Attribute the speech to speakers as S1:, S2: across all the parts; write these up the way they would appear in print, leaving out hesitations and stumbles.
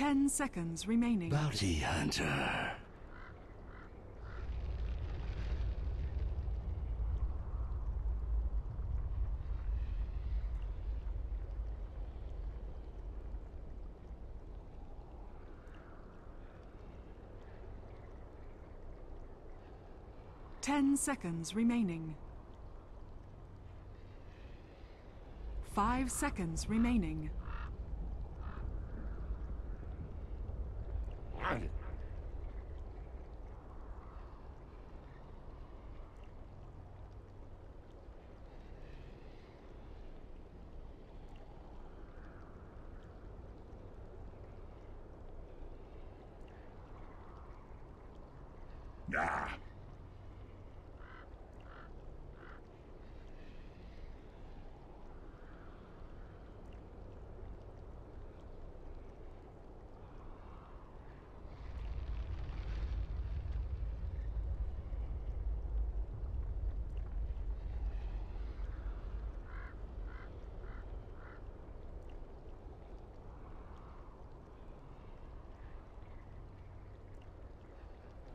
S1: 10 seconds remaining.
S2: Bounty hunter.
S1: Ten seconds remaining. 5 seconds remaining.
S2: Nah.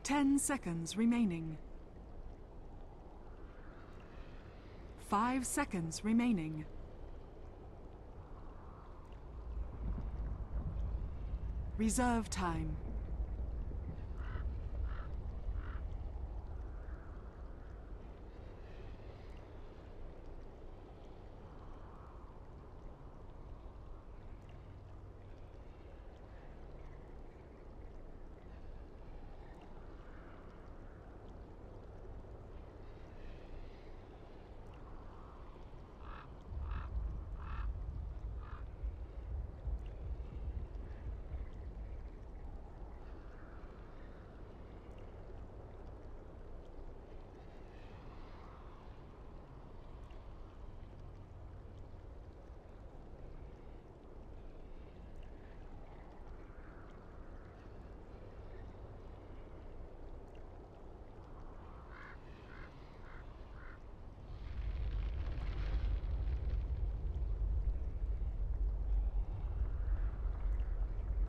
S1: Ten seconds remaining. 5 seconds remaining. Reserve time.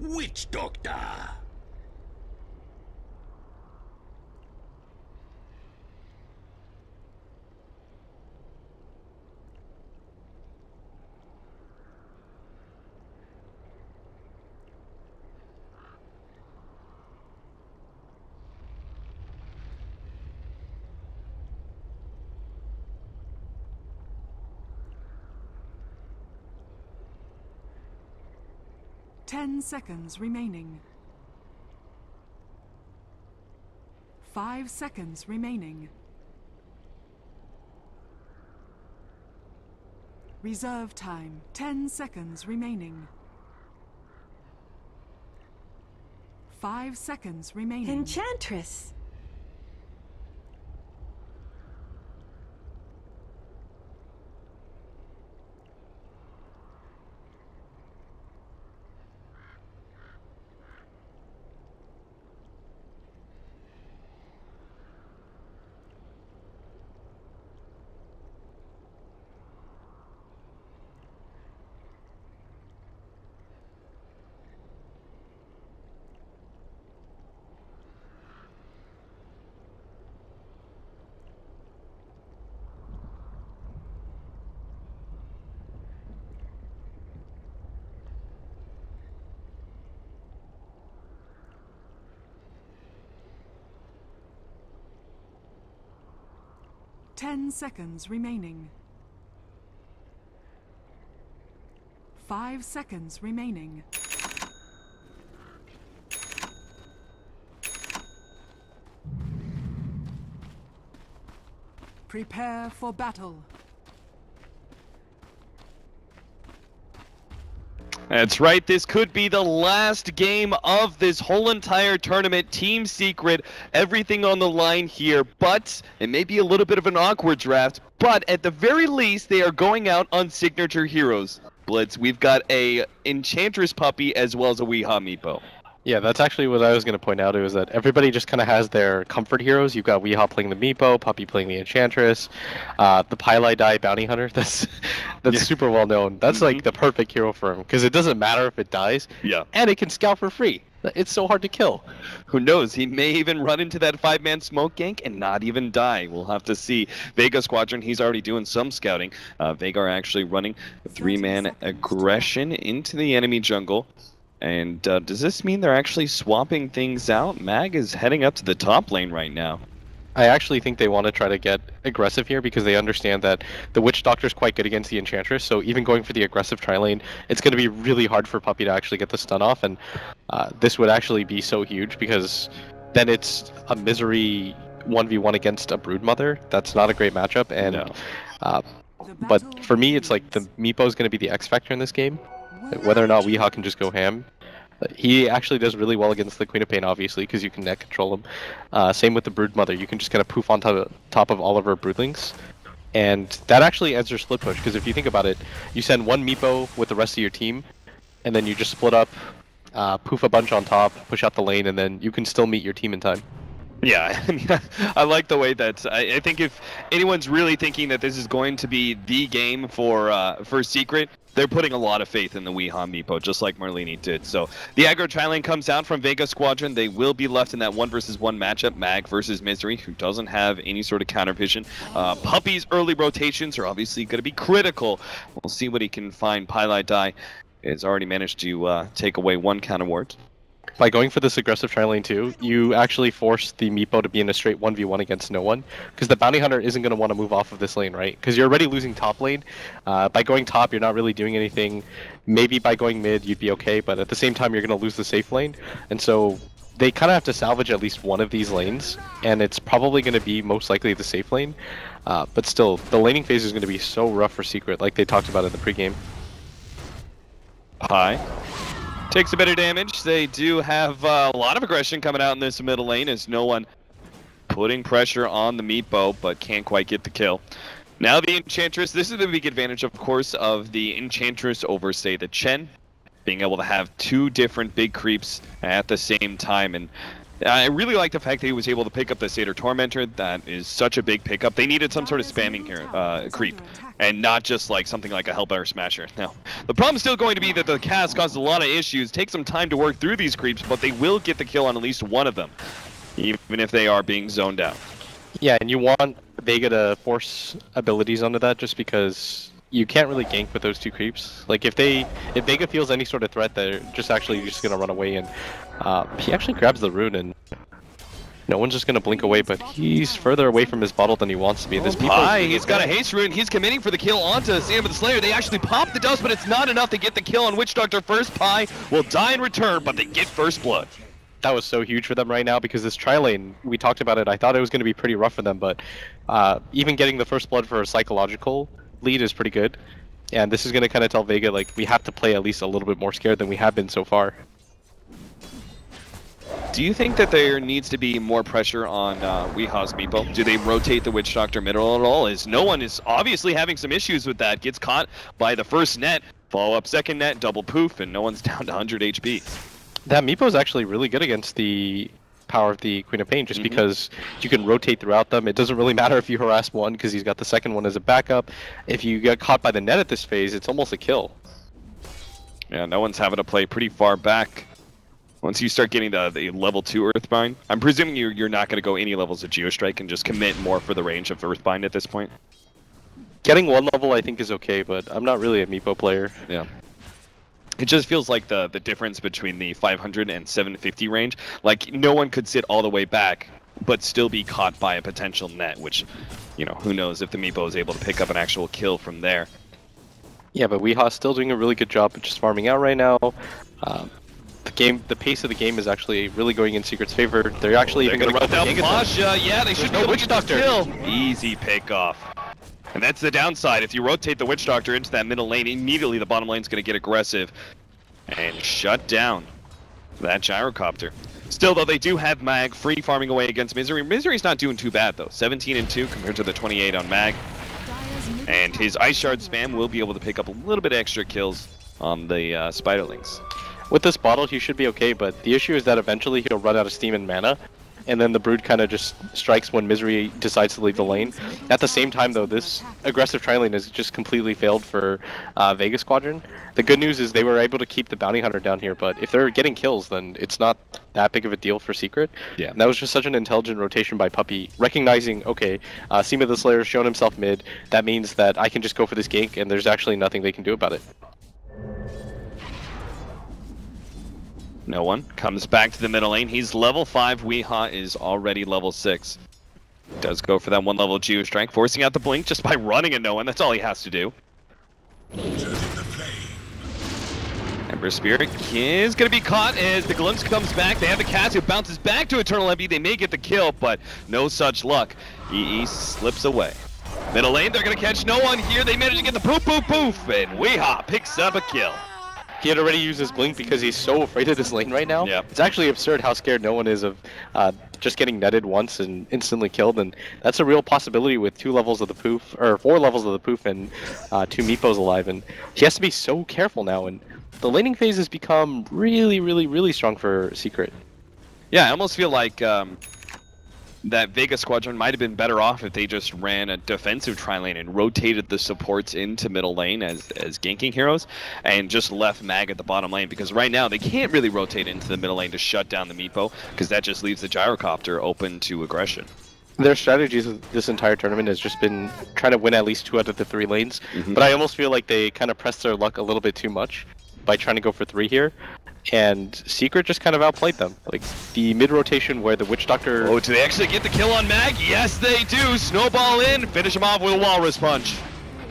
S2: Witch doctor.
S1: Ten seconds remaining. 5 seconds remaining. Reserve time. 10 seconds remaining. 5 seconds remaining.
S3: Enchantress.
S1: Ten seconds remaining. 5 seconds remaining. Prepare for battle.
S4: That's right, this could be the last game of this whole entire tournament. Team Secret, everything on the line here, but it may be a little bit of an awkward draft, but at the very least, they are going out on signature heroes. Blitz, we've got a Enchantress puppy as well as a Weehaw Meepo.
S3: Yeah, that's actually what I was going to point out. It was that everybody just kind of has their comfort heroes. You've got Weehaw playing the Meepo, Puppy playing the Enchantress, the Pylai Die Bounty Hunter. That's
S4: Yeah.
S3: super well known. That's like the perfect hero for him because it doesn't matter if it dies.
S4: Yeah.
S3: And it can scout for free. It's so hard to kill.
S4: Who knows? He may even run into that 5-man smoke gank and not even die. We'll have to see. Vega Squadron, he's already doing some scouting. Vega are actually running a 3-man aggression into the enemy jungle. And does this mean they're actually swapping things out? Mag is heading up to the top lane right now.
S3: I actually think they want to try to get aggressive here because they understand that the Witch Doctor is quite good against the Enchantress, so even going for the aggressive tri-lane, it's going to be really hard for Puppy to actually get the stun off, and this would actually be so huge because then it's a misery 1v1 against a Broodmother. That's not a great matchup, and
S4: No.
S3: but for me, it's like the Meepo is going to be the X factor in this game. Whether or not Weehaw can just go ham. He actually does really well against the Queen of Pain, obviously, because you can net control him. Same with the Broodmother. You can just kind of poof on top of all of her Broodlings. And that actually ends your split push, because if you think about it, you send one Meepo with the rest of your team, and then you just split up, poof a bunch on top, push out the lane, and then you can still meet your team in time.
S4: Yeah, I mean, I like the way that I think if anyone's really thinking that this is going to be the game for Secret, they're putting a lot of faith in the Weehaw Meepo, just like Marlene did. So the aggro tri-lane comes out from Vega Squadron. They will be left in that 1-versus-1 matchup, Mag versus Misery, who doesn't have any sort of counter vision. Puppy's early rotations are obviously going to be critical. We'll see what he can find. Pylai Die has already managed to take away one counter ward.
S3: By going for this aggressive tri-lane too, you actually force the Meepo to be in a straight 1v1 against no one, because the Bounty Hunter isn't going to want to move off of this lane, right? Because you're already losing top lane. By going top, you're not really doing anything. Maybe by going mid, you'd be okay, but at the same time, you're going to lose the safe lane. And so they kind of have to salvage at least one of these lanes, and it's probably going to be most likely the safe lane. But still, the laning phase is going to be so rough for Secret, like they talked about in the pregame.
S4: High. Takes a bit of damage. They do have a lot of aggression coming out in this middle lane as no one putting pressure on the Meepo, but can't quite get the kill. Now the Enchantress, this is the big advantage, of course, of the Enchantress over, say, the Chen, being able to have two different big creeps at the same time. And I really like the fact that he was able to pick up the Satyr Tormentor. That is such a big pickup. They needed some sort of spamming here, creep, and not just like something like a Hellbearer Smasher. Now, the problem is still going to be that the cast causes a lot of issues. Take some time to work through these creeps, but they will get the kill on at least one of them, even if they are being zoned out.
S3: Yeah, and you want Vega to force abilities onto that just because you can't really gank with those two creeps. Like if Vega feels any sort of threat, they're just gonna run away, and he actually grabs the rune, and no one's just gonna blink away, but he's further away from his bottle than he wants to be. This
S4: He's got a haste rune. He's committing for the kill onto Sam of the Slayer. They actually pop the dust, but it's not enough to get the kill on Witch Doctor first. Pi will die in return, but they get first blood.
S3: That was so huge for them right now because this tri-lane, we talked about it, I thought it was going to be pretty rough for them, but even getting the first blood for a psychological lead is pretty good. And this is going to kind of tell Vega, like, we have to play at least a little bit more scared than we have been so far.
S4: Do you think that there needs to be more pressure on Weehaw's Meepo? Do they rotate the Witch Doctor middle at all? As no one is obviously having some issues with that. Gets caught by the first net, follow up second net, double poof, and no one's down to 100 HP.
S3: That Meepo is actually really good against the power of the Queen of Pain, just because you can rotate throughout them. It doesn't really matter if you harass one, because he's got the second one as a backup. If you get caught by the net at this phase, it's almost a kill.
S4: Yeah, no one's having to play pretty far back. Once you start getting the level 2 Earthbind, I'm presuming you're not going to go any levels of Geostrike and just commit more for the range of Earthbind at this point.
S3: Getting one level I think is okay, but I'm not really a Meepo player.
S4: Yeah. It just feels like the difference between the 500 and 750 range. Like, no one could sit all the way back, but still be caught by a potential net, which, you know, who knows if the Meepo is able to pick up an actual kill from there.
S3: Yeah, but Weehaw's still doing a really good job of just farming out right now. The pace of the game is actually really going in Secret's favor. They're actually even going to
S4: run down Pasha. Yeah, they should go Witch Doctor. Kill. Easy pick off. And that's the downside. If you rotate the Witch Doctor into that middle lane, immediately the bottom lane's going to get aggressive and shut down that Gyrocopter. Still, though, they do have Mag free farming away against Misery. Misery's not doing too bad, though. 17-2 compared to the 28 on Mag. And his Ice Shard spam will be able to pick up a little bit extra kills on the Spiderlings.
S3: With this bottle, he should be okay, but the issue is that eventually he'll run out of steam and mana, and then the Brood kind of just strikes when Misery decides to leave the lane. At the same time, though, this aggressive tri-lane has just completely failed for Vega Squadron. The good news is they were able to keep the Bounty Hunter down here, but if they're getting kills, then it's not that big of a deal for Secret.
S4: Yeah.
S3: And that was just such an intelligent rotation by Puppey, recognizing, okay, Seema the Slayer has shown himself mid, that means that I can just go for this gank, and there's actually nothing they can do about it.
S4: No one comes back to the middle lane. He's level 5. Weehaw is already level 6. Does go for that 1 level Geo Strike, forcing out the blink just by running a no one. That's all he has to do. Ember Spirit is going to be caught as the glimpse comes back. They have the cast who bounces back to Eternal Envy. They may get the kill, but no such luck. EE slips away. Middle lane, they're going to catch no one here. They manage to get the poof, poof, poof, and Weehaw picks up a kill.
S3: He had already used his blink because he's so afraid of this lane right now.
S4: Yeah.
S3: It's actually absurd how scared no one is of just getting netted once and instantly killed, and that's a real possibility with 2 levels of the poof, or 4 levels of the poof and 2 Meepos alive, and he has to be so careful now, and the laning phase has become really, really, really strong for Secret.
S4: Yeah, I almost feel like that Vega Squadron might have been better off if they just ran a defensive tri-lane and rotated the supports into middle lane as ganking heroes and just left Mag at the bottom lane, because right now they can't really rotate into the middle lane to shut down the Meepo, because that just leaves the Gyrocopter open to aggression.
S3: Their strategies this entire tournament has just been trying to win at least 2 out of the 3 lanes, but I almost feel like they kind of pressed their luck a little bit too much by trying to go for 3 here. And Secret just kind of outplayed them. Like, the mid-rotation where the Witch Doctor...
S4: Oh, do they actually get the kill on Mag? Yes, they do! Snowball in, finish him off with a Walrus Punch.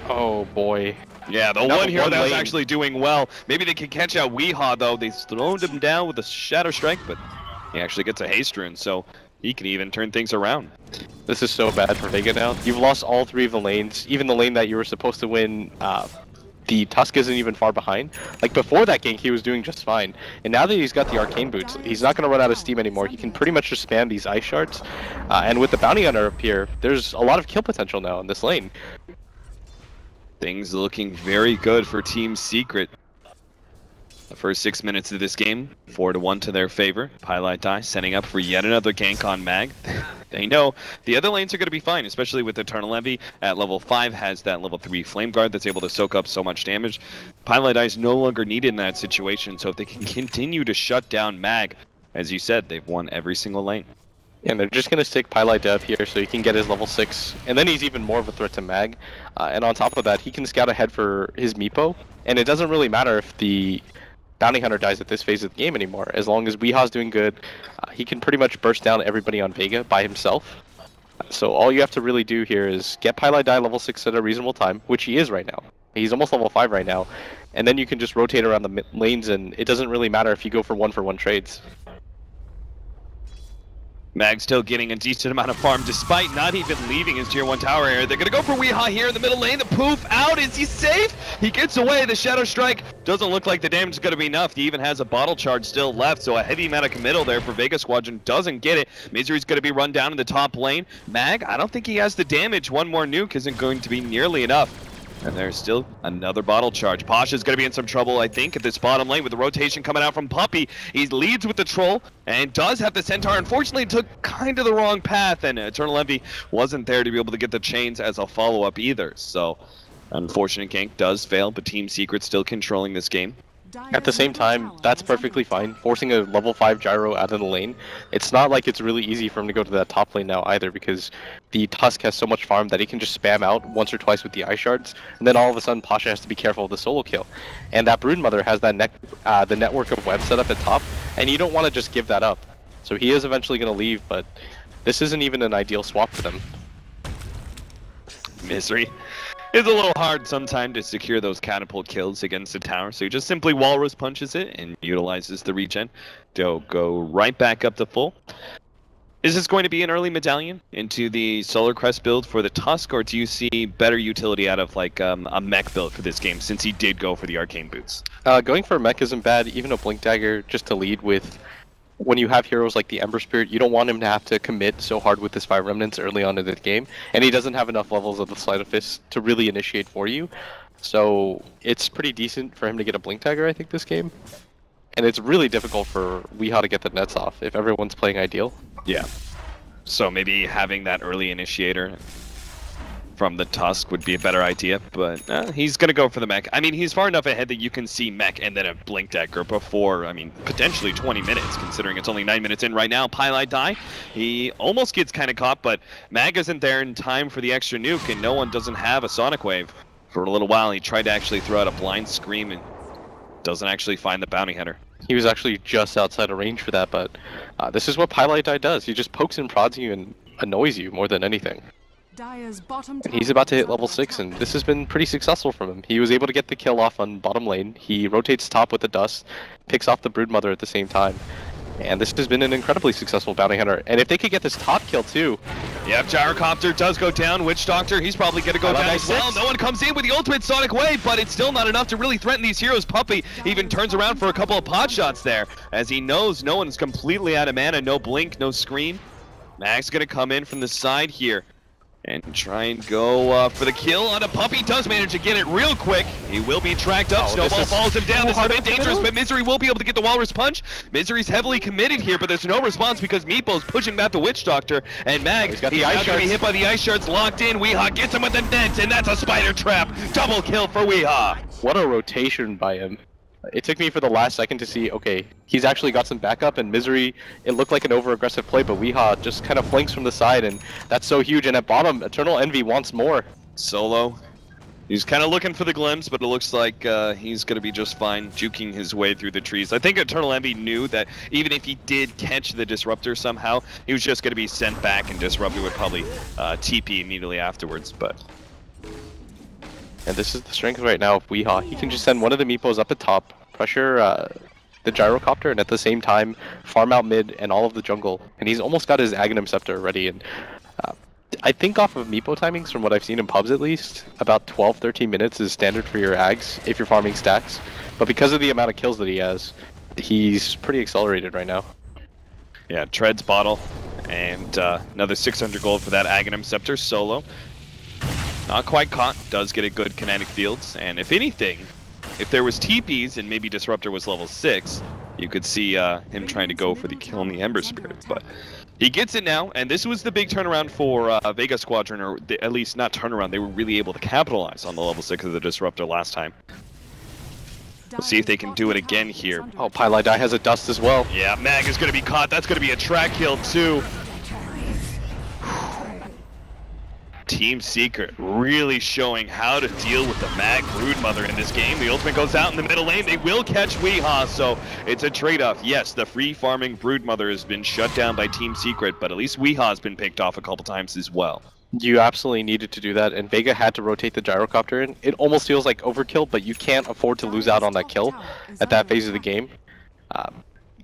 S3: Oh, boy.
S4: Yeah, the one hero that was actually doing well. Maybe they can catch out Weehaw, though. They slowed him down with a Shadow Strike, but he actually gets a Haste Rune, so he can even turn things around.
S3: This is so bad for Vega now. You've lost all 3 of the lanes, even the lane that you were supposed to win. The Tusk isn't even far behind. Like, before that gank, he was doing just fine. And now that he's got the Arcane Boots, he's not going to run out of steam anymore. He can pretty much just spam these Ice Shards. And with the Bounty Hunter up here, there's a lot of kill potential now in this lane.
S4: Things looking very good for Team Secret. The first 6 minutes of this game, 4-1 to their favor. Pylite Die setting up for yet another gank on Mag. They know the other lanes are going to be fine, especially with Eternal Envy at level 5 has that level 3 Flame Guard that's able to soak up so much damage. Pylite Die is no longer needed in that situation, so if they can continue to shut down Mag, as you said, they've won every single lane.
S3: Yeah, and they're just going to stick Pylite Dev here so he can get his level 6, and then he's even more of a threat to Mag. And on top of that, he can scout ahead for his Meepo, and it doesn't really matter if the Bounty Hunter dies at this phase of the game anymore. As long as Weehaw's doing good, he can pretty much burst down everybody on Vega by himself. So all you have to really do here is get Pylite Die level 6 at a reasonable time, which he is right now. He's almost level 5 right now. And then you can just rotate around the lanes, and it doesn't really matter if you go for 1-for-1 trades.
S4: Mag still getting a decent amount of farm despite not even leaving his tier 1 tower area. They're going to go for Weehaw here in the middle lane. The poof out. Is he safe? He gets away. The Shadow Strike doesn't look like the damage is going to be enough. He even has a bottle charge still left, so a heavy amount of committal there for Vega Squadron. Doesn't get it. Misery's going to be run down in the top lane. Mag, I don't think he has the damage. One more nuke isn't going to be nearly enough. And there's still another bottle charge. Pasha's going to be in some trouble, I think, at this bottom lane with the rotation coming out from Puppey. He leads with the Troll and does have the Centaur. Unfortunately, took kind of the wrong path, and Eternal Envy wasn't there to be able to get the chains as a follow-up either. So, unfortunate gank does fail, but Team Secret still controlling this game.
S3: At the same time, that's perfectly fine. Forcing a level 5 gyro out of the lane, it's not like it's really easy for him to go to that top lane now either, because the Tusk has so much farm that he can just spam out once or twice with the Ice Shards, and then all of a sudden Pasha has to be careful of the solo kill. And that Broodmother has that the network of web set up at top, and you don't want to just give that up. So he is eventually going to leave, but this isn't even an ideal swap for them.
S4: Misery. It's a little hard sometimes to secure those catapult kills against the tower, so he just simply Walrus punches it and utilizes the regen to go right back up to full. Is this going to be an early medallion into the Solar Crest build for the Tusk, or do you see better utility out of like a mech build for this game, since he did go for the Arcane Boots?
S3: Going for a mech isn't bad, even a Blink Dagger just to lead with. When you have heroes like the Ember Spirit, you don't want him to have to commit so hard with his 5 remnants early on in the game, and he doesn't have enough levels of the Sleight of Fist to really initiate for you. So it's pretty decent for him to get a Blink Dagger, I think, this game. And it's really difficult for Weehaw to get the nets off if everyone's playing ideal.
S4: Yeah. So maybe having that early initiator from the Tusk would be a better idea, but he's going to go for the mech. I mean, he's far enough ahead that you can see mech and then a blink dagger before, I mean, potentially 20 minutes, considering it's only 9 minutes in right now. Pylai die. He almost gets kind of caught, but Mag isn't there in time for the extra nuke, and no one doesn't have a Sonic Wave. For a little while, he tried to actually throw out a blind scream and doesn't actually find the bounty hunter.
S3: He was actually just outside of range for that, but this is what Pylai die does. He just pokes and prods you and annoys you more than anything. And he's about to hit level 6, and this has been pretty successful from him. He was able to get the kill off on bottom lane. He rotates top with the dust, picks off the Broodmother at the same time. And this has been an incredibly successful bounty hunter. And if they could get this top kill too.
S4: Yep, Gyrocopter does go down. Witch Doctor, he's probably going to go down as well. No one comes in with the ultimate Sonic Wave, but it's still not enough to really threaten these heroes. Puppey even turns around for a couple of pot shots there, as he knows no one's completely out of mana. No blink, no scream. Mag's going to come in from the side here and try and go for the kill on a Puppey. Does manage to get it real quick. He will be tracked up. Snowball falls him down. This is a bit dangerous, but Misery will be able to get the Walrus Punch. Misery's heavily committed here, but there's no response because Meepo's pushing back the Witch Doctor. And Mag, he's going to be hit by the Ice Shards, locked in. Weehaw gets him with the net, and that's a Spider Trap. Double kill for Weehaw.
S3: What a rotation by him. It took me for the last second to see, okay, he's actually got some backup, and Misery, it looked like an over-aggressive play, but Weehaw just kind of flanks from the side, and that's so huge. And at bottom, Eternal Envy wants more.
S4: Solo, he's kind of looking for the glimpse, but it looks like he's going to be just fine, juking his way through the trees. I think Eternal Envy knew that even if he did catch the Disruptor somehow, he was just going to be sent back, and Disruptor would probably TP immediately afterwards, but...
S3: And this is the strength right now of Weehaw. He can just send one of the Meepos up at top, pressure the Gyrocopter, and at the same time farm out mid and all of the jungle. And he's almost got his Aghanim Scepter ready. And I think off of Meepo timings, from what I've seen in pubs at least, about 12-13 minutes is standard for your Ags if you're farming stacks. But because of the amount of kills that he has, he's pretty accelerated right now.
S4: Yeah, Treads Bottle, and another 600 gold for that Aghanim Scepter solo. Not quite caught, does get a good kinetic fields, and if anything, if there was TPs and maybe Disruptor was level 6, you could see him trying to go for the kill on the Ember Spirit, but he gets it now, and this was the big turnaround for Vega Squadron, or at least not turnaround, they were really able to capitalize on the level 6 of the Disruptor last time. We'll see if they can do it again here.
S3: Oh, Pylai die has a dust as well.
S4: Yeah, Mag is going to be caught, that's going to be a track kill too. Team Secret really showing how to deal with the Mag Broodmother in this game. The ultimate goes out in the middle lane. They will catch Weehaw, so it's a trade-off. Yes, the free farming Broodmother has been shut down by Team Secret, but at least Weehaw's been picked off a couple times as well.
S3: You absolutely needed to do that, and Vega had to rotate the Gyrocopter in. It almost feels like overkill, but you can't afford to lose out on that kill at that phase of the game.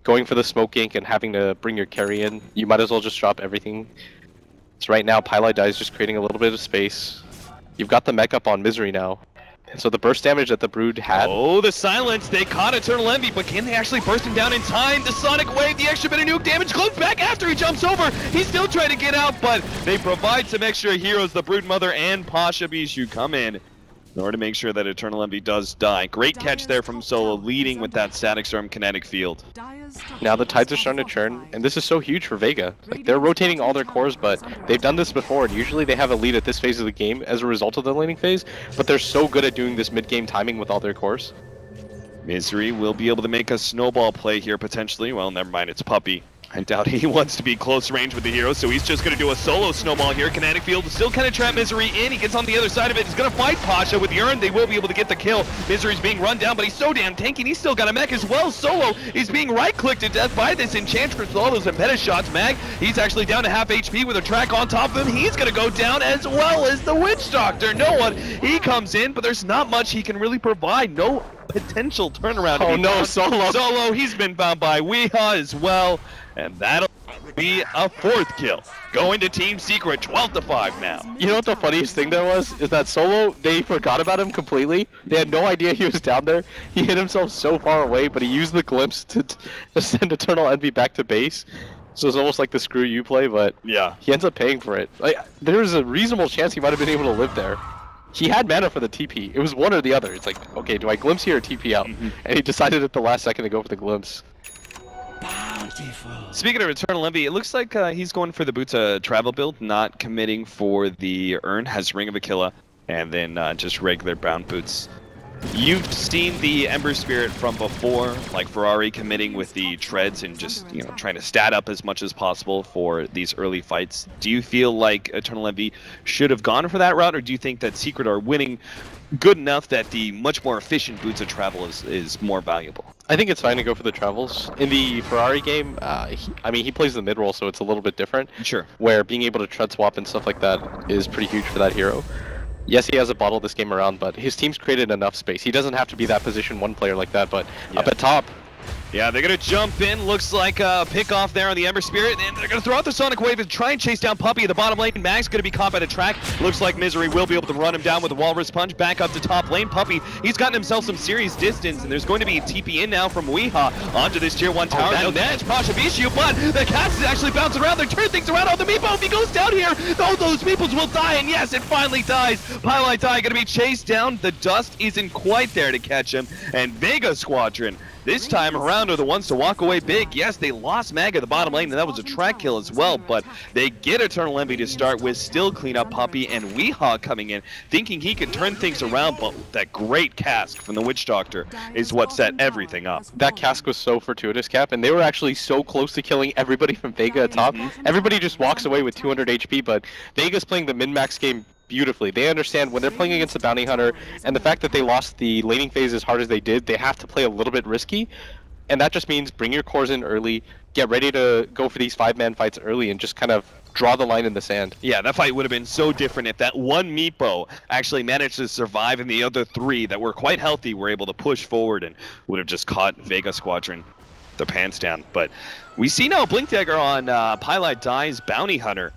S3: Going for the smoke gank and having to bring your carry in, you might as well just drop everything. So right now, Pylai die is just creating a little bit of space. You've got the mech up on Misery now. And so the burst damage that the Brood had...
S4: Oh, the silence! They caught Eternal Envy, but can they actually burst him down in time? The Sonic Wave, the extra bit of nuke damage, goes back after he jumps over! He's still trying to get out, but they provide some extra heroes. The Broodmother and Pasha Bishu come in order to make sure that Eternal Envy does die. Great catch there from Solo, leading with that Static Storm kinetic field.
S3: Now the tides are starting to churn, and this is so huge for Vega. Like, they're rotating all their cores, but they've done this before, and usually they have a lead at this phase of the game as a result of the laning phase, but they're so good at doing this mid-game timing with all their cores.
S4: Misery will be able to make a snowball play here, potentially. Well, never mind, it's Puppey. I doubt he wants to be close range with the hero, so he's just going to do a solo snowball here. Kinetic field still kind of trap Misery in. He gets on the other side of it. He's going to fight Pasha with the Urn. They will be able to get the kill. Misery's being run down, but he's so damn tanky, and he's still got a mech as well. Solo is being right-clicked to death by this Enchantress with all those Impedus shots. Mag, he's actually down to half HP with a track on top of him. He's going to go down as well as the Witch Doctor. No one, he comes in, but there's not much he can really provide. No potential turnaround.
S3: Oh no, Solo.
S4: Solo, he's been found by Weehaw as well, and that'll be a 4th kill. Going to Team Secret, 12-5 now.
S3: You know what the funniest thing there was? Is that Solo, they forgot about him completely. They had no idea he was down there. He hit himself so far away, but he used the glimpse to send Eternal Envy back to base. So it's almost like the screw you play, but
S4: yeah,
S3: he ends up paying for it. Like, there's a reasonable chance he might have been able to live there. he had mana for the TP. It was one or the other. It's like, okay, do I glimpse here or TP out? And he decided at the last second to go for the glimpse.
S2: Bountiful.
S4: Speaking of Eternal Envy, it looks like he's going for the bo3 travel build, not committing for the Urn, has Ring of Aquila, and then just regular brown boots. You've seen the Ember Spirit from before, like Ferrari committing with the treads and just, you know, trying to stat up as much as possible for these early fights. Do you feel like Eternal Envy should have gone for that route, or do you think that Secret are winning good enough that the much more efficient boots of travel is more valuable?
S3: I think it's fine to go for the travels. In the Ferrari game, I mean, he plays the mid role, so it's a little bit different.
S4: Sure. Where
S3: being able to tread swap and stuff like that is pretty huge for that hero. Yes, he has a bottle this game around, but his team's created enough space. He doesn't have to be that position one player like that, but up at top.
S4: Yeah, they're going to jump in. Looks like a pick off there on the Ember Spirit, and they're going to throw out the Sonic Wave and try and chase down Puppey at the bottom lane. Mag's going to be caught by the track. Looks like Misery will be able to run him down with a Walrus Punch. Back up to top lane. Puppey, he's gotten himself some serious distance, and there's going to be a TP in now from Weehaw onto this tier 1 tower. No damage, Pasha Bishu, but the cast is actually bouncing around. They're turning things around on the Meepo. If he goes down here, oh, those Meeples will die, and yes, it finally dies. Pylite Die going to be chased down. The dust isn't quite there to catch him, and Vega Squadron this time around are the ones to walk away big. Yes, they lost Mag at the bottom lane, and that was a track kill as well, but they get Eternal Envy to start with, still clean up Puppey, and Weehaw coming in, thinking he could turn things around, but that great cask from the Witch Doctor is what set everything up.
S3: That cask was so fortuitous, Cap, and they were actually so close to killing everybody from Vega at top. Everybody just walks away with 200 HP, but Vega's playing the min-max game beautifully. They understand when they're playing against the Bounty Hunter, and the fact that they lost the laning phase as hard as they did, they have to play a little bit risky, and that just means bring your cores in early, get ready to go for these 5-man fights early, and just kind of draw the line in the sand.
S4: Yeah, that fight would have been so different if that one Meepo actually managed to survive, and the other 3 that were quite healthy were able to push forward and would have just caught Vega Squadron their pants down. But we see now Blink Dagger on Pylite Die's Bounty Hunter.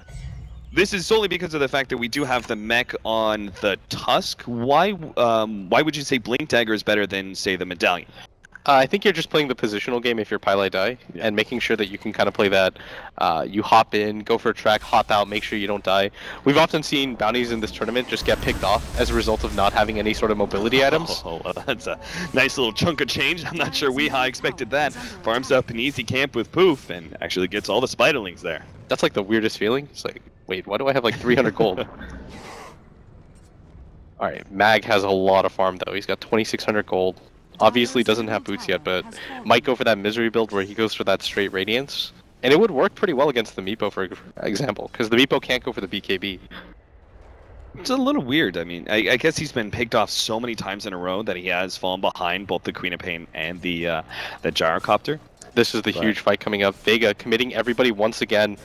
S4: This is solely because of the fact that we do have the mech on the Tusk. Why would you say Blink Dagger is better than, say, the Medallion?
S3: I think you're just playing the positional game if you're Pylite Die, and making sure that you can kind of play that. You hop in, go for a track, hop out, make sure you don't die. We've often seen bounties in this tournament just get picked off as a result of not having any sort of mobility items.
S4: Oh, that's a nice little chunk of change. I'm not sure Weehaw expected that. Farms up an easy camp with Poof, and actually gets all the Spiderlings there.
S3: That's like the weirdest feeling. It's like, wait, why do I have like 300 gold? Alright, Mag has a lot of farm though. He's got 2,600 gold. Obviously doesn't have boots yet, but might go for that Misery build where he goes for that straight Radiance. And it would work pretty well against the Meepo, for example, because the Meepo can't go for the BKB.
S4: It's a little weird. I mean, I guess he's been picked off so many times in a row that he has fallen behind both the Queen of Pain and the Gyrocopter.
S3: This is the huge fight coming up. Vega committing everybody once again.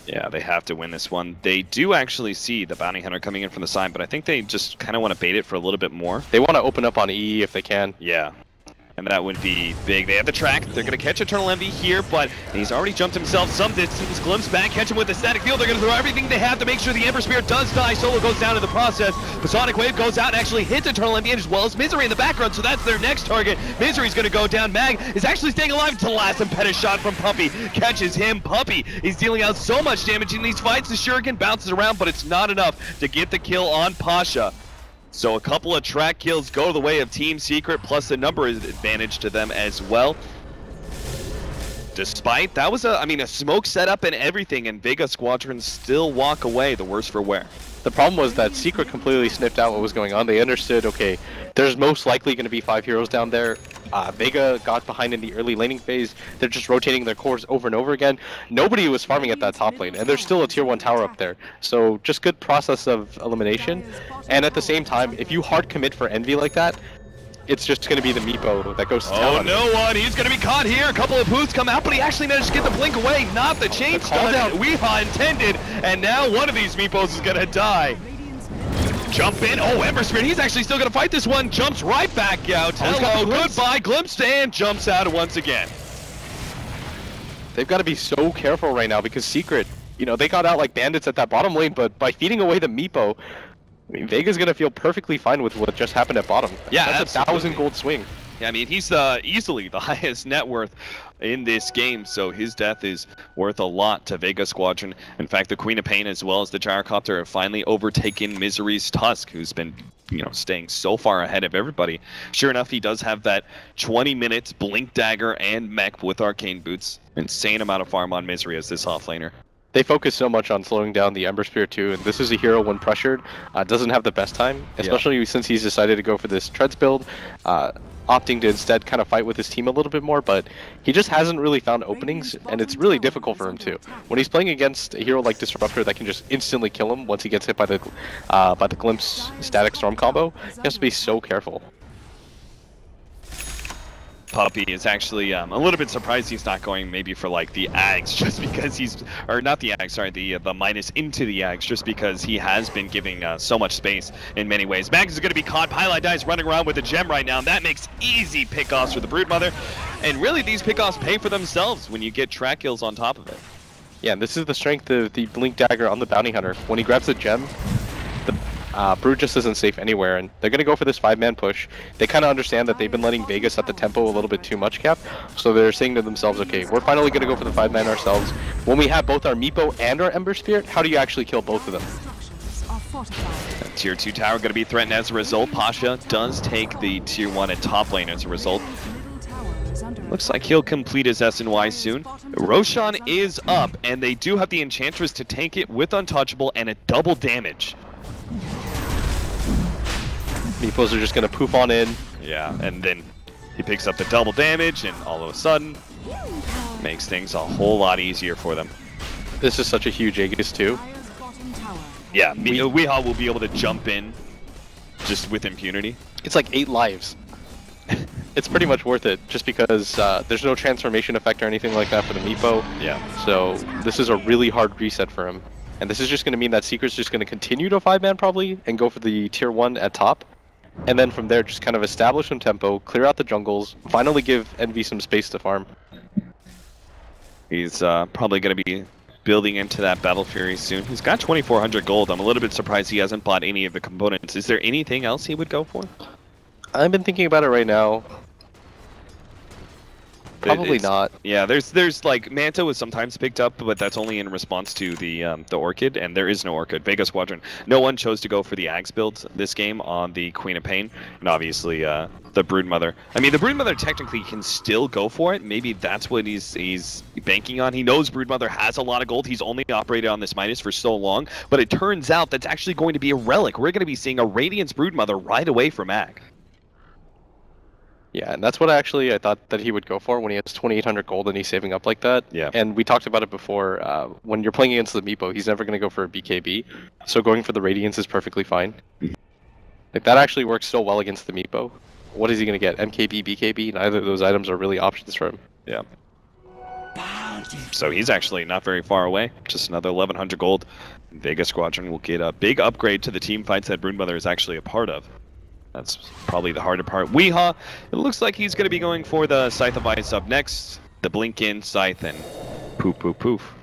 S4: Yeah, they have to win this one. They do actually see the Bounty Hunter coming in from the side, but I think they just kind of want to bait it for a little bit more.
S3: They want to open up on EE if they can.
S4: Yeah. And that would be big. They have the track. They're going to catch Eternal Envy here, but he's already jumped himself some distance. Glimpse back, catch him with the static field. They're going to throw everything they have to make sure the Ember Spirit does die. Solo goes down in the process. The Sonic Wave goes out and actually hits Eternal Envy as well as Misery in the background, so that's their next target. Misery's going to go down. Mag is actually staying alive until the last impetus shot from Puppey catches him. Puppey is dealing out so much damage in these fights. The Shuriken bounces around, but it's not enough to get the kill on Pasha. So a couple of track kills go the way of Team Secret, plus the number is advantage to them as well. Despite, that was a smoke setup and everything, and Vega Squadron still walk away, the worse for wear.
S3: The problem was that Secret completely sniffed out what was going on. They understood, okay, there's most likely going to be 5 heroes down there. Vega got behind in the early laning phase. They're just rotating their cores over and over again. Nobody was farming at that top lane, and there's still a tier 1 tower up there. So just good process of elimination. And at the same time, if you hard commit for Envy like that, it's just going to be the Meepo that goes to town.
S4: Oh, no one. He's going to be caught here. A couple of boots come out, but he actually managed to get the blink away. Not the chain stun that Weehaw intended. And now one of these Meepos is going to die. Jump in. Oh, Ember Spirit. He's actually still going to fight this one. Jumps right back out. Hello, goodbye. Glimpse and jumps out once again.
S3: They've got to be so careful right now because Secret, you know, they got out like bandits at that bottom lane, but by feeding away the Meepo, I mean, Vega's going to feel perfectly fine with what just happened at bottom.
S4: Yeah,
S3: that's
S4: absolutely.
S3: a 1,000 gold swing.
S4: I mean, he's easily the highest net worth in this game, so his death is worth a lot to Vega Squadron. In fact, the Queen of Pain as well as the Gyrocopter have finally overtaken Misery's Tusk, who's been, you know, staying so far ahead of everybody. Sure enough, he does have that 20 minutes Blink Dagger and Mech with Arcane Boots. Insane amount of farm on Misery as this offlaner.
S3: They focus so much on slowing down the Ember Spear too, and this is a hero when pressured, doesn't have the best time, especially since he's decided to go for this Treads build, opting to instead kind of fight with his team a little bit more, but he just hasn't really found openings, and it's really difficult for him too. When he's playing against a hero like Disruptor that can just instantly kill him once he gets hit by the Glimpse Static Storm combo, he has to be so careful.
S4: Puppy is actually a little bit surprised he's not going maybe for like the Ags, just because he's, or not the Ags, sorry, the minus into the Ags, just because he has been giving so much space in many ways. Mags is going to be caught. Pylon Dies running around with a gem right now, and that makes easy pickoffs for the Broodmother. And really, these pickoffs pay for themselves when you get track kills on top of it.
S3: Yeah, and this is the strength of the Blink Dagger on the Bounty Hunter. When he grabs the gem, the Brood just isn't safe anywhere, and they're going to go for this 5-man push. They kind of understand that they've been letting Vega set the tempo a little bit too much, Cap, so they're saying to themselves, okay, we're finally going to go for the 5-man ourselves. When we have both our Meepo and our Ember Spirit, how do you actually kill both of them?
S4: That tier 2 tower going to be threatened as a result. Pasha does take the tier 1 at top lane as a result. Looks like he'll complete his SNY soon. Roshan is up, and they do have the Enchantress to tank it with Untouchable and a double damage.
S3: Meepos are just going to poof on in.
S4: Yeah, and then he picks up the double damage, and all of a sudden, makes things a whole lot easier for them.
S3: This is such a huge Aegis too.
S4: Yeah, Weehaw will be able to jump in just with impunity.
S3: It's like 8 lives. It's pretty much worth it, just because there's no transformation effect or anything like that for the Meepo.
S4: Yeah.
S3: So this is a really hard reset for him. And this is just going to mean that Secret's just going to continue to 5-man probably, and go for the tier 1 at top. And then from there, just kind of establish some tempo, clear out the jungles, finally give Envy some space to farm.
S4: He's probably going to be building into that Battle Fury soon. He's got 2,400 gold. I'm a little bit surprised he hasn't bought any of the components. Is there anything else he would go for?
S3: I've been thinking about it right now. Probably not.
S4: Yeah, there's like Manta is sometimes picked up, but that's only in response to the Orchid, and there is no Orchid. Vega Squadron, no one chose to go for the Ags build this game on the Queen of Pain, and obviously the Broodmother. I mean, the Broodmother technically can still go for it. Maybe that's what he's banking on. He knows Broodmother has a lot of gold. He's only operated on this minus for so long, but it turns out that's actually going to be a relic. We're going to be seeing a Radiance Broodmother right away from Ag.
S3: Yeah, and that's what actually I thought that he would go for when he has 2,800 gold and he's saving up like that.
S4: Yeah.
S3: And we talked about it before. When you're playing against the Meepo, he's never going to go for a BKB. So going for the Radiance is perfectly fine. Like, that actually works so well against the Meepo. What is he going to get? MKB, BKB? Neither of those items are really options for him.
S4: Yeah. So he's actually not very far away. Just another 1,100 gold. Vega Squadron will get a big upgrade to the team fights that Broodmother is actually a part of. That's probably the harder part. Weehaw, it looks like he's going to be going for the Scythe of Ice up next. The Blink in, Scythe, and poof, poof, poof.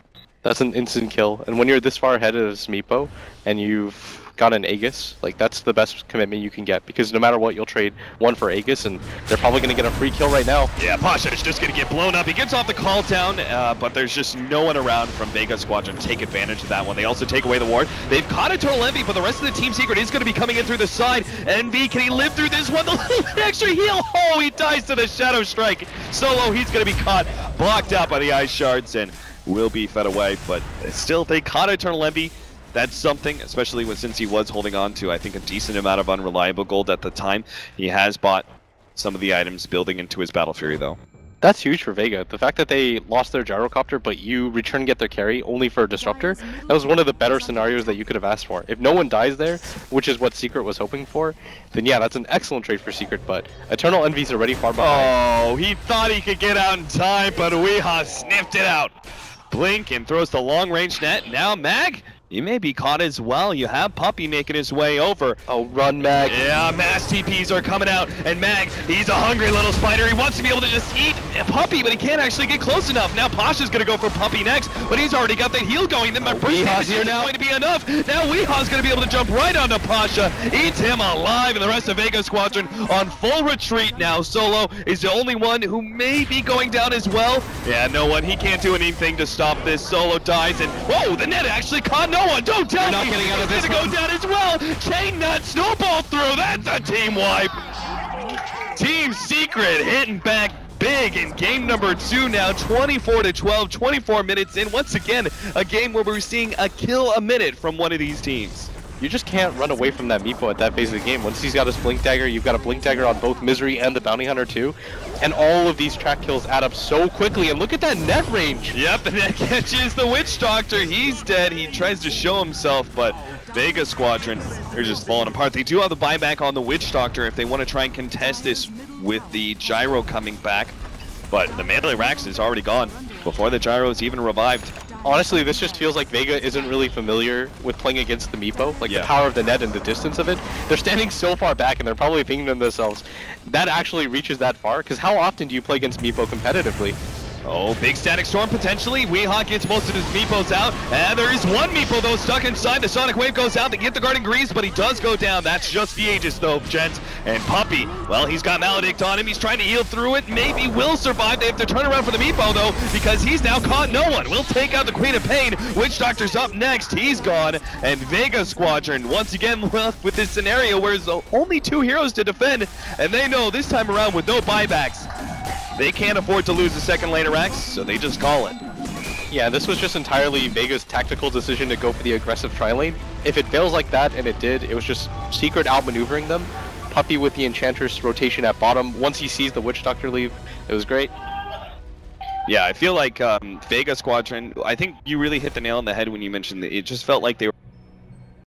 S3: That's an instant kill. And when you're this far ahead of Meepo, and you've got an Aegis, like, that's the best commitment you can get. Because no matter what, you'll trade one for Aegis, and they're probably going to get a free kill right now.
S4: Yeah, Pasha is just going to get blown up. He gets off the call down, but there's just no one around from Vega Squadron to take advantage of that one. They also take away the ward. They've caught a Total Envy, but the rest of the Team Secret is going to be coming in through the side. Envy, can he live through this one? The little extra heal. Oh, he dies to the Shadow Strike. Solo, he's going to be caught, blocked out by the Ice Shards, and will be fed away. But still, they caught Eternal Envy. That's something, especially since he was holding on to, I think, a decent amount of unreliable gold at the time. He has bought some of the items building into his Battle Fury, though.
S3: That's huge for Vega. The fact that they lost their Gyrocopter, but you return get their carry only for a Disruptor, that was one of the better scenarios that you could have asked for. If no one dies there, which is what Secret was hoping for, then yeah, that's an excellent trade for Secret, but Eternal Envy's already far behind.
S4: Oh, he thought he could get out in time, but Weehaw sniffed it out. Blink and throws the long-range net. Now Mag, He may be caught as well. You have Puppy making his way over.
S3: Oh, run, Mag.
S4: Yeah, mass TPs are coming out, and Mag, he's a hungry little spider. He wants to be able to just eat Puppy, but he can't actually get close enough. Now Pasha's gonna go for Puppy next, but he's already got the heal going. Then my first
S3: Weeha's here now.
S4: going to be enough. Now Weeha's gonna be able to jump right onto Pasha, eats him alive, and the rest of Vega Squadron on full retreat now. Solo is the only one who may be going down as well. Yeah, no one. He can't do anything to stop this. Solo dies, and whoa, the net actually caught no one. Don't tell me.
S3: Getting out of this
S4: Gonna go down as well. Chain nut, snowball through. That's a team wipe. Team Secret hitting back big in game number 2 now, 24-12, 24 minutes in. Once again, a game where we're seeing a kill a minute from one of these teams.
S3: You just can't run away from that Meepo at that phase of the game. Once he's got his Blink Dagger, you've got a Blink Dagger on both Misery and the Bounty Hunter too. And all of these track kills add up so quickly, and look at that net range!
S4: Yep, the net catches the Witch Doctor. He's dead. He tries to show himself, but Vega Squadron, they're just falling apart. They do have the buyback on the Witch Doctor if they want to try and contest this with the Gyro coming back. But the Melee Rax is already gone before the Gyro is even revived.
S3: Honestly, this just feels like Vega isn't really familiar with playing against the Meepo. Like, the power of the net and the distance of it. They're standing so far back, and they're probably thinking to themselves, that actually reaches that far? Because how often do you play against Meepo competitively?
S4: Oh, big static storm potentially. Weehaw gets most of his Meepos out. And there is one Meepo though stuck inside. The Sonic Wave goes out. They get the Guardian Greaves, but he does go down. That's just the Aegis though, gents. And Puppy, well, he's got Maledict on him. He's trying to heal through it. Maybe will survive. They have to turn around for the Meepo though, because he's now caught no one. We'll take out the Queen of Pain. Witch Doctor's up next. He's gone. And Vega Squadron once again left with this scenario where there's only 2 heroes to defend. And they know this time around with no buybacks, they can't afford to lose the second laner Rax, so they just call it.
S3: Yeah, this was just entirely Vega's tactical decision to go for the aggressive tri-lane. If it fails like that, and it did, it was just Secret outmaneuvering them. Puppy with the Enchantress rotation at bottom. Once he sees the Witch Doctor leave, it was great.
S4: Yeah, I feel like Vega Squadron, I think you really hit the nail on the head when you mentioned that it just felt like they were